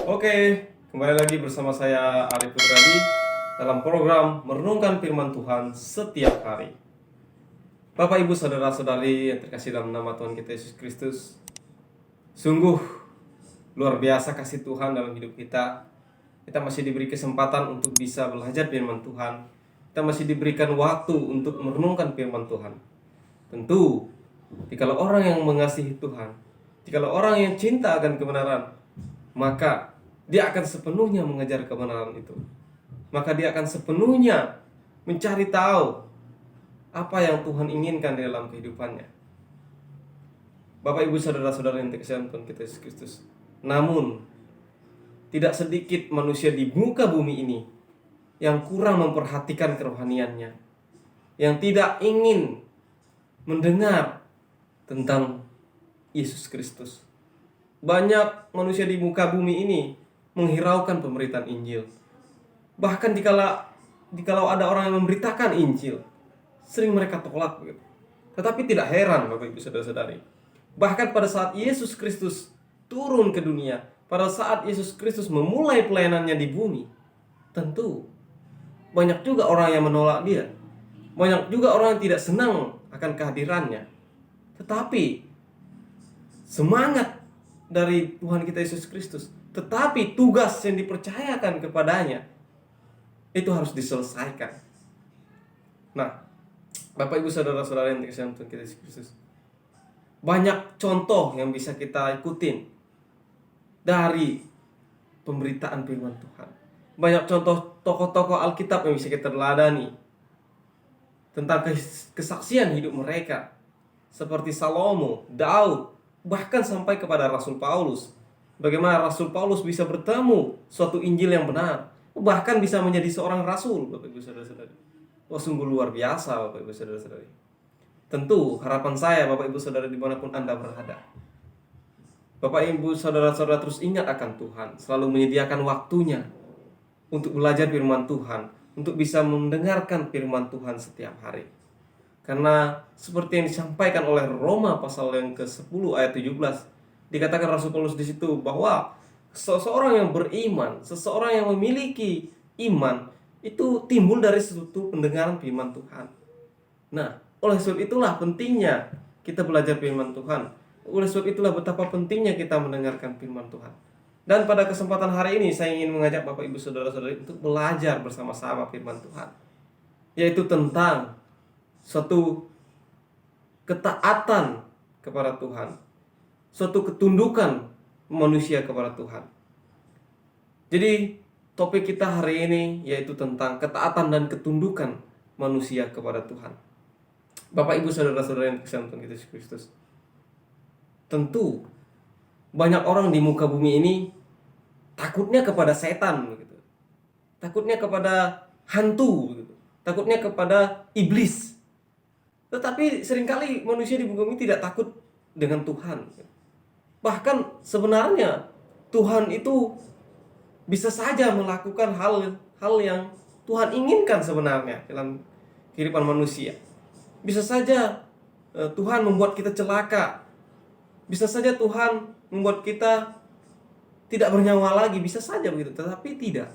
Oke, kembali lagi bersama saya Arif Putradi dalam program Merenungkan Firman Tuhan setiap hari. Bapak, Ibu, Saudara-saudari yang terkasih dalam nama Tuhan kita Yesus Kristus, sungguh luar biasa kasih Tuhan dalam hidup kita. Kita masih diberi kesempatan untuk bisa belajar firman Tuhan. Kita masih diberikan waktu untuk merenungkan firman Tuhan. Tentu, jikalau orang yang mengasihi Tuhan, jikalau orang yang cinta akan kebenaran, maka dia akan sepenuhnya mengejar kebenaran itu. Maka dia akan sepenuhnya mencari tahu apa yang Tuhan inginkan di dalam kehidupannya. Bapak, Ibu, Saudara-saudara yang dikasihi Tuhan kita Yesus Kristus. Namun, tidak sedikit manusia di muka bumi ini yang kurang memperhatikan kerohaniannya, yang tidak ingin mendengar tentang Yesus Kristus. Banyak manusia di muka bumi ini menghiraukan pemberitaan Injil. Bahkan jikalau ada orang yang memberitakan Injil, sering mereka tolak begitu. Tetapi tidak heran Bapak, Ibu, Saudara-saudari. Bahkan pada saat Yesus Kristus turun ke dunia, pada saat Yesus Kristus memulai pelayanannya di bumi, tentu banyak juga orang yang menolak dia. Banyak juga orang yang tidak senang akan kehadirannya. Tetapi semangat dari Tuhan kita Yesus Kristus, tetapi tugas yang dipercayakan kepadanya itu harus diselesaikan. Nah, Bapak, Ibu, Saudara-saudara yang dikasihi Tuhan kita Yesus Kristus, banyak contoh yang bisa kita ikutin dari pemberitaan firman Tuhan. Banyak contoh tokoh-tokoh Alkitab yang bisa kita teladani tentang kesaksian hidup mereka, seperti Salomo, Daud, bahkan sampai kepada Rasul Paulus. Bagaimana Rasul Paulus bisa bertemu suatu Injil yang benar, bahkan bisa menjadi seorang rasul, Bapak, Ibu, Saudara-saudari. Wah, sungguh luar biasa, Bapak, Ibu, Saudara-saudari. Tentu harapan saya, Bapak, Ibu, Saudara, dimanapun Anda berada, Bapak, Ibu, Saudara-saudara terus ingat akan Tuhan, selalu menyediakan waktunya untuk belajar firman Tuhan, untuk bisa mendengarkan firman Tuhan setiap hari. Karena seperti yang disampaikan oleh Roma pasal yang ke-10 ayat 17, dikatakan Rasul Paulus di situ bahwa seseorang yang beriman, seseorang yang memiliki iman, itu timbul dari suatu pendengaran firman Tuhan. Nah, oleh sebab itulah pentingnya kita belajar firman Tuhan. Oleh sebab itulah betapa pentingnya kita mendengarkan firman Tuhan. Dan pada kesempatan hari ini saya ingin mengajak Bapak, Ibu, Saudara-saudari untuk belajar bersama-sama firman Tuhan, yaitu tentang suatu ketaatan kepada Tuhan, suatu ketundukan manusia kepada Tuhan. Jadi topik kita hari ini yaitu tentang ketaatan dan ketundukan manusia kepada Tuhan. Bapak, Ibu, Saudara-saudara yang dikasihi Tuhan Yesus Kristus, tentu banyak orang di muka bumi ini takutnya kepada setan begitu. Takutnya kepada hantu begitu. Takutnya kepada iblis. Tetapi seringkali manusia di muka bumi tidak takut dengan Tuhan. Bahkan sebenarnya Tuhan itu bisa saja melakukan hal yang Tuhan inginkan sebenarnya dalam kehidupan manusia. Bisa saja Tuhan membuat kita celaka. Bisa saja Tuhan membuat kita tidak bernyawa lagi, bisa saja begitu. Tetapi tidak.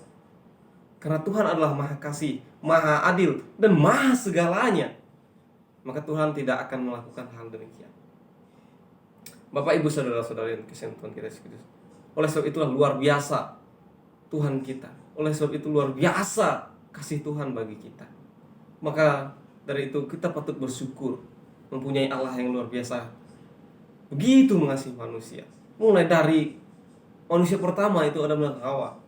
Karena Tuhan adalah Maha Kasih, Maha Adil, dan Maha segalanya, maka Tuhan tidak akan melakukan hal demikian. Bapak, Ibu, Saudara-saudara yang dikasihi Tuhan kita Yesus Kristus, oleh sebab itulah luar biasa Tuhan kita. Oleh sebab itu luar biasa kasih Tuhan bagi kita. Maka dari itu kita patut bersyukur mempunyai Allah yang luar biasa, begitu mengasihi manusia. Mulai dari manusia pertama itu Adam dan Hawa,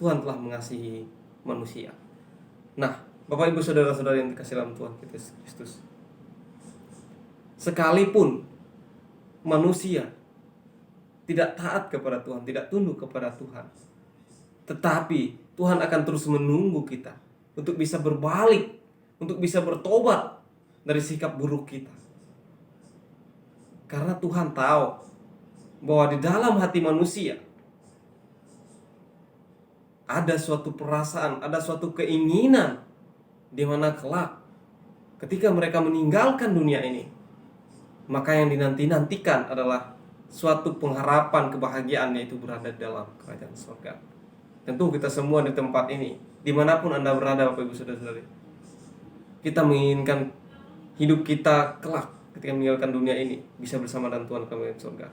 Tuhan telah mengasihi manusia. Nah, Bapak, Ibu, Saudara-saudara yang dikasihi dalam Tuhan kita Yesus Kristus, sekalipun manusia tidak taat kepada Tuhan, tidak tunduk kepada Tuhan, tetapi Tuhan akan terus menunggu kita untuk bisa berbalik, untuk bisa bertobat dari sikap buruk kita. Karena Tuhan tahu bahwa di dalam hati manusia ada suatu perasaan, ada suatu keinginan di mana kelak ketika mereka meninggalkan dunia ini, maka yang dinanti-nantikan adalah suatu pengharapan kebahagiaan, yaitu berada dalam kerajaan surga. Tentu kita semua di tempat ini, dimanapun Anda berada Bapak Ibu Saudara-saudari, kita menginginkan hidup kita kelak ketika meninggalkan dunia ini bisa bersama dengan Tuhan kami di surga.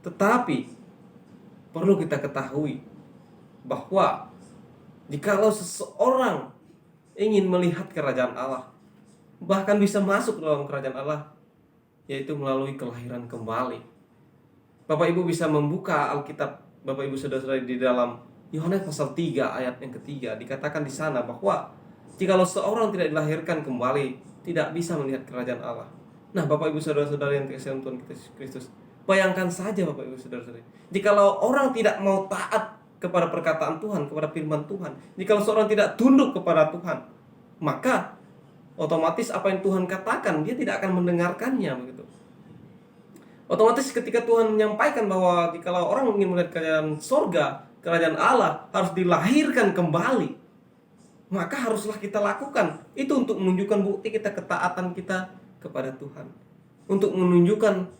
Tetapi perlu kita ketahui bahwa jikalau seseorang ingin melihat kerajaan Allah, bahkan bisa masuk dalam kerajaan Allah, yaitu melalui kelahiran kembali. Bapak Ibu bisa membuka Alkitab Bapak Ibu Saudara-saudari di dalam Yohanes pasal 3 ayat yang ketiga. Dikatakan di sana bahwa jikalau seorang tidak dilahirkan kembali, tidak bisa melihat kerajaan Allah. Nah, Bapak Ibu Saudara-saudari yang dikasihi Tuhan kita Yesus Kristus, bayangkan saja Bapak Ibu Saudara-saudari, jikalau orang tidak mau taat kepada perkataan Tuhan, kepada firman Tuhan, jikalau seorang tidak tunduk kepada Tuhan, maka otomatis apa yang Tuhan katakan dia tidak akan mendengarkannya begitu. Otomatis ketika Tuhan menyampaikan bahwa jikalau orang ingin melihat kerajaan surga, kerajaan Allah harus dilahirkan kembali, maka haruslah kita lakukan itu untuk menunjukkan bukti kita ketaatan kita kepada Tuhan, untuk menunjukkan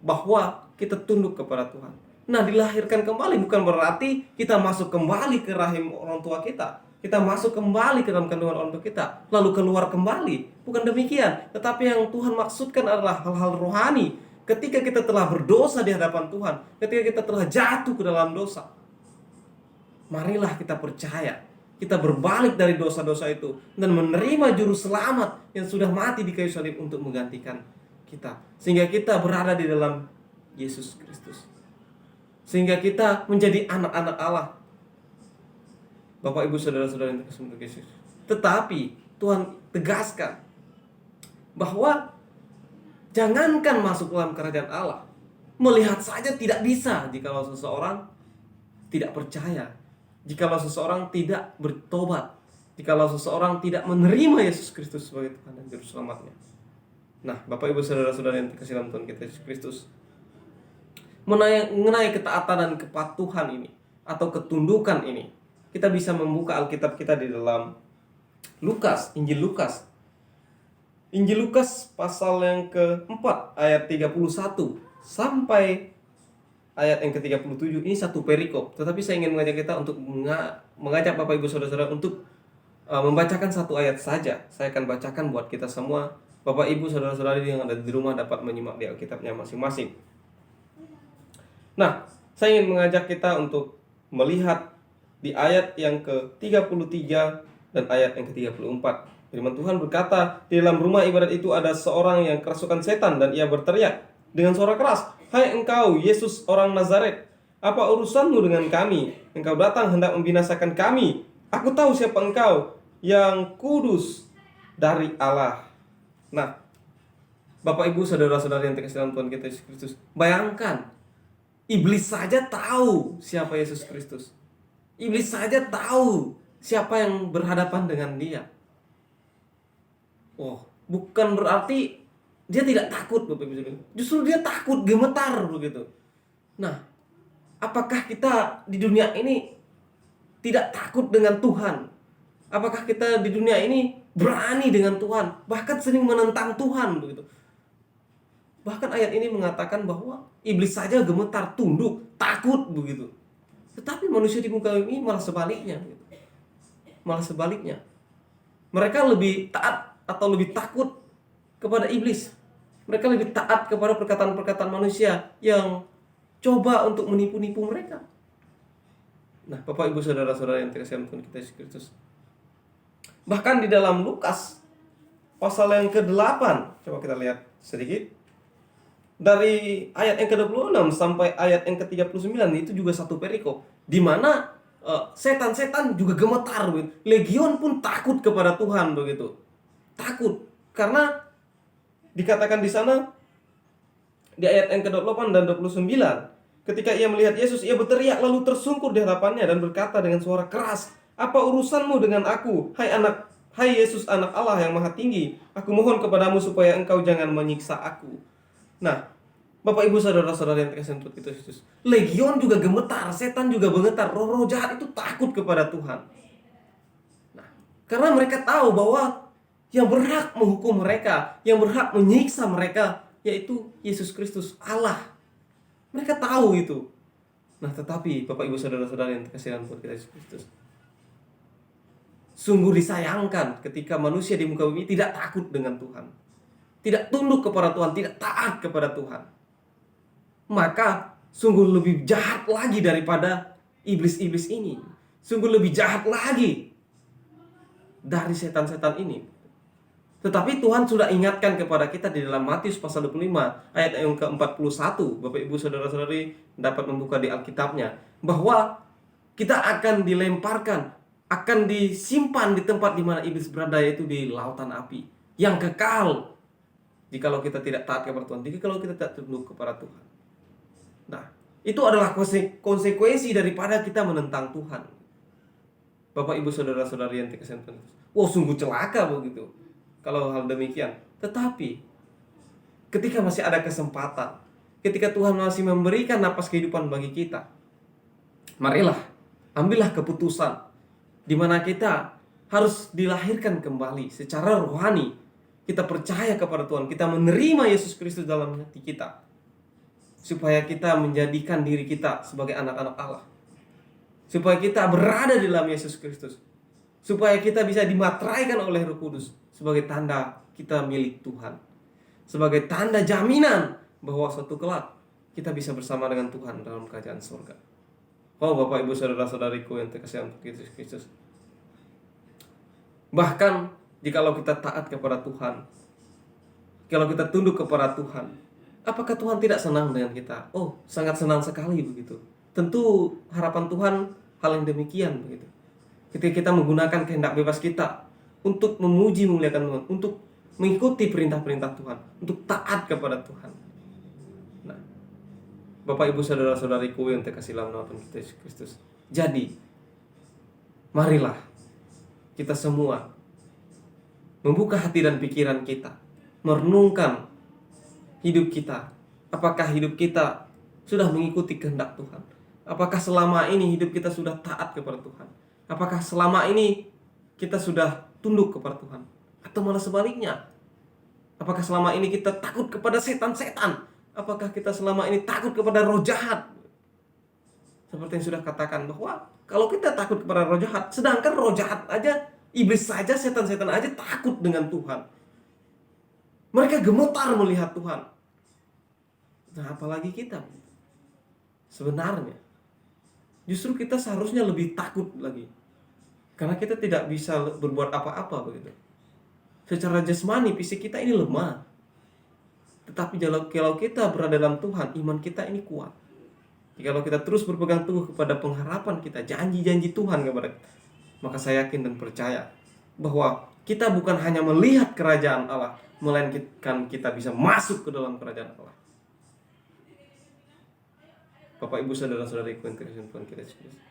bahwa kita tunduk kepada Tuhan. Nah, dilahirkan kembali bukan berarti kita masuk kembali ke rahim orang tua kita, kita masuk kembali ke dalam kandungan orang tua kita lalu keluar kembali. Bukan demikian. Tetapi yang Tuhan maksudkan adalah hal-hal rohani. Ketika kita telah berdosa di hadapan Tuhan, ketika kita telah jatuh ke dalam dosa, marilah kita percaya, kita berbalik dari dosa-dosa itu dan menerima juru selamat yang sudah mati di kayu salib untuk menggantikan kita, sehingga kita berada di dalam Yesus Kristus, sehingga kita menjadi anak-anak Allah. Bapak Ibu Saudara-saudara yang dikasihi Yesus. Tetapi Tuhan tegaskan bahwa jangankan masuk dalam kerajaan Allah, melihat saja tidak bisa jikalau seseorang tidak percaya, jikalau seseorang tidak bertobat, jikalau seseorang tidak menerima Yesus Kristus sebagai Tuhan dan Juru Selamatnya. Nah, Bapak Ibu Saudara-saudara yang dikasihi dalam Tuhan kita Yesus Kristus, mengenai ketaatan dan kepatuhan ini atau ketundukan ini, kita bisa membuka Alkitab kita di dalam Lukas, Injil Lukas. Injil Lukas pasal yang keempat ayat 31 sampai ayat yang ke-37. Ini satu perikop, tetapi saya ingin mengajak kita untuk mengajak Bapak Ibu Saudara-saudara untuk membacakan satu ayat saja. Saya akan bacakan buat kita semua. Bapak Ibu Saudara-saudari yang ada di rumah dapat menyimak di Alkitabnya masing-masing. Nah, saya ingin mengajak kita untuk melihat di ayat yang ke-33 dan ayat yang ke-34. Firman Tuhan berkata, di dalam rumah ibadat itu ada seorang yang kerasukan setan dan ia berteriak dengan suara keras, "Hai engkau, Yesus orang Nazaret, apa urusanmu dengan kami? Engkau datang hendak membinasakan kami. Aku tahu siapa engkau, yang kudus dari Allah." Nah, Bapak Ibu Saudara-saudara yang dikasihi dalam Tuhan kita Yesus Kristus, bayangkan, iblis saja tahu siapa Yesus Kristus. Iblis saja tahu siapa yang berhadapan dengan dia. Oh, bukan berarti dia tidak takut, Bapak Ibu. Justru dia takut, gemetar begitu. Nah, apakah kita di dunia ini tidak takut dengan Tuhan? Apakah kita di dunia ini berani dengan Tuhan, bahkan sering menentang Tuhan begitu? Bahkan ayat ini mengatakan bahwa iblis saja gemetar, tunduk, takut begitu. Tetapi manusia di muka ini malah sebaliknya gitu. Malah sebaliknya. Mereka lebih taat atau lebih takut kepada iblis. Mereka lebih taat kepada perkataan-perkataan manusia yang coba untuk menipu-nipu mereka. Nah, Bapak Ibu Saudara-saudara yang dikasihi Tuhan kita Yesus Kristus, bahkan di dalam Lukas pasal yang ke-8, coba kita lihat sedikit. Dari ayat yang ke-26 sampai ayat yang ke-39, itu juga satu perikop di mana setan-setan juga gemetar begitu. Legion pun takut kepada Tuhan begitu. Takut karena dikatakan di sana di ayat yang ke-28 dan 29, ketika ia melihat Yesus, ia berteriak lalu tersungkur di hadapannya dan berkata dengan suara keras, "Apa urusanmu dengan aku, hai Yesus anak Allah yang Maha Tinggi? Aku mohon kepadamu supaya engkau jangan menyiksa aku." Nah, Bapak Ibu Saudara-saudara yang dikasihi Tuhan kita Yesus, legion juga gemetar, setan juga gemetar, roh-roh jahat itu takut kepada Tuhan. Nah, karena mereka tahu bahwa yang berhak menghukum mereka, yang berhak menyiksa mereka, yaitu Yesus Kristus Allah. Mereka tahu itu. Nah, tetapi Bapak Ibu Saudara-saudara yang terkasih dalam Tuhan kita Yesus Kristus, sungguh disayangkan ketika manusia di muka bumi tidak takut dengan Tuhan, tidak tunduk kepada Tuhan, tidak taat kepada Tuhan. Maka sungguh lebih jahat lagi daripada iblis-iblis ini. Sungguh lebih jahat lagi dari setan-setan ini. Tetapi Tuhan sudah ingatkan kepada kita di dalam Matius pasal 25 ayat yang ke-41. Bapak Ibu Saudara-saudari dapat membuka di Alkitabnya, bahwa kita akan dilemparkan, akan disimpan di tempat di mana iblis berada, yaitu di lautan api yang kekal. Jikalau kita tidak taat kepada Tuhan, jikalau kita tidak tunduk kepada Tuhan. Nah, itu adalah konsekuensi daripada kita menentang Tuhan. Bapak Ibu Saudara-saudari yang terkasih Tuhan, sungguh celaka begitu kalau hal demikian. Tetapi ketika masih ada kesempatan, ketika Tuhan masih memberikan napas kehidupan bagi kita, marilah ambillah keputusan di mana kita harus dilahirkan kembali secara rohani. Kita percaya kepada Tuhan, kita menerima Yesus Kristus dalam hati kita, supaya kita menjadikan diri kita sebagai anak-anak Allah, supaya kita berada di dalam Yesus Kristus, supaya kita bisa dimateraikan oleh Roh Kudus sebagai tanda kita milik Tuhan, sebagai tanda jaminan bahwa suatu kelak kita bisa bersama dengan Tuhan dalam kerajaan surga. Bapak Ibu Saudara-saudariku yang terkasih dalam Yesus Kristus, bahkan jikalau kita taat kepada Tuhan, kalau kita tunduk kepada Tuhan, apakah Tuhan tidak senang dengan kita? Sangat senang sekali begitu. Tentu harapan Tuhan hal yang demikian begitu. Ketika kita menggunakan kehendak bebas kita untuk memuji memuliakan Tuhan, untuk mengikuti perintah-perintah Tuhan, untuk taat kepada Tuhan. Nah, Bapak Ibu Saudara-saudariku yang terkasih dalam nama Tuhan kita Yesus Kristus, jadi marilah kita semua membuka hati dan pikiran kita, merenungkan hidup kita. Apakah hidup kita sudah mengikuti kehendak Tuhan? Apakah selama ini hidup kita sudah taat kepada Tuhan? Apakah selama ini kita sudah tunduk kepada Tuhan? Atau malah sebaliknya? Apakah selama ini kita takut kepada setan-setan? Apakah kita selama ini takut kepada roh jahat? Seperti yang sudah katakan, bahwa kalau kita takut kepada roh jahat, sedangkan roh jahat aja, iblis saja, setan-setan aja takut dengan Tuhan. Mereka gemetar melihat Tuhan. Nah, apalagi kita? Sebenarnya justru kita seharusnya lebih takut lagi, karena kita tidak bisa berbuat apa-apa begitu. Secara jasmani, fisik kita ini lemah. Tetapi kalau kita berada dalam Tuhan, iman kita ini kuat. Kalau kita terus berpegang teguh kepada pengharapan kita, janji-janji Tuhan kepada kita, maka saya yakin dan percaya bahwa kita bukan hanya melihat kerajaan Allah, melainkan kita bisa masuk ke dalam kerajaan Allah. Bapak Ibu Saudara-saudariku yang terkasih Tuhan kita Yesus Kristus.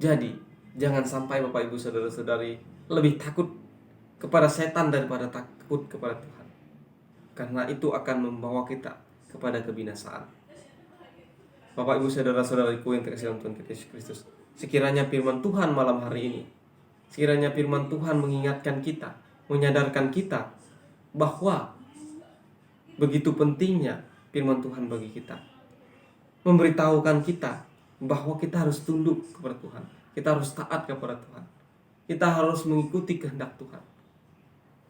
Jadi, jangan sampai Bapak Ibu Saudara-saudari lebih takut kepada setan daripada takut kepada Tuhan. Karena itu akan membawa kita kepada kebinasaan. Bapak Ibu Saudara-saudariku yang terkasih dalam Tuhan kita Yesus Kristus, sekiranya firman Tuhan malam hari ini, sekiranya firman Tuhan mengingatkan kita, menyadarkan kita bahwa begitu pentingnya firman Tuhan bagi kita, memberitahukan kita bahwa kita harus tunduk kepada Tuhan, kita harus taat kepada Tuhan, kita harus mengikuti kehendak Tuhan.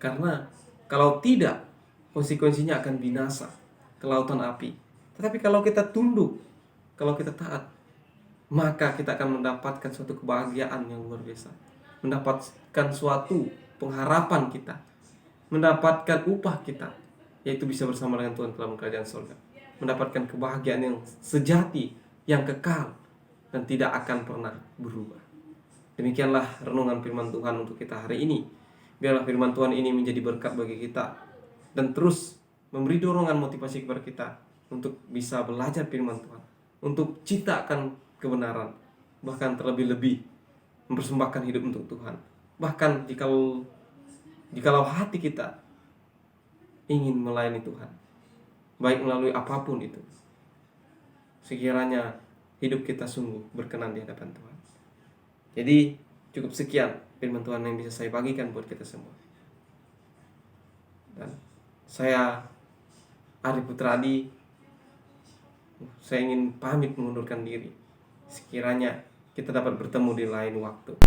Karena kalau tidak, konsekuensinya akan binasa ke lautan api. Tetapi kalau kita tunduk, kalau kita taat, maka kita akan mendapatkan suatu kebahagiaan yang luar biasa, mendapatkan suatu pengharapan kita, mendapatkan upah kita, yaitu bisa bersama dengan Tuhan dalam kerajaan surga, mendapatkan kebahagiaan yang sejati, yang kekal, dan tidak akan pernah berubah. Demikianlah renungan firman Tuhan untuk kita hari ini. Biarlah firman Tuhan ini menjadi berkat bagi kita, dan terus memberi dorongan motivasi kepada kita untuk bisa belajar firman Tuhan, untuk cinta akan kebenaran, bahkan terlebih-lebih mempersembahkan hidup untuk Tuhan. Bahkan jikalau hati kita ingin melayani Tuhan, baik melalui apapun itu, sekiranya hidup kita sungguh berkenan di hadapan Tuhan. Jadi cukup sekian firman Tuhan yang bisa saya bagikan buat kita semua. Dan saya Ari Putradi Saya ingin pamit mengundurkan diri. Sekiranya kita dapat bertemu di lain waktu.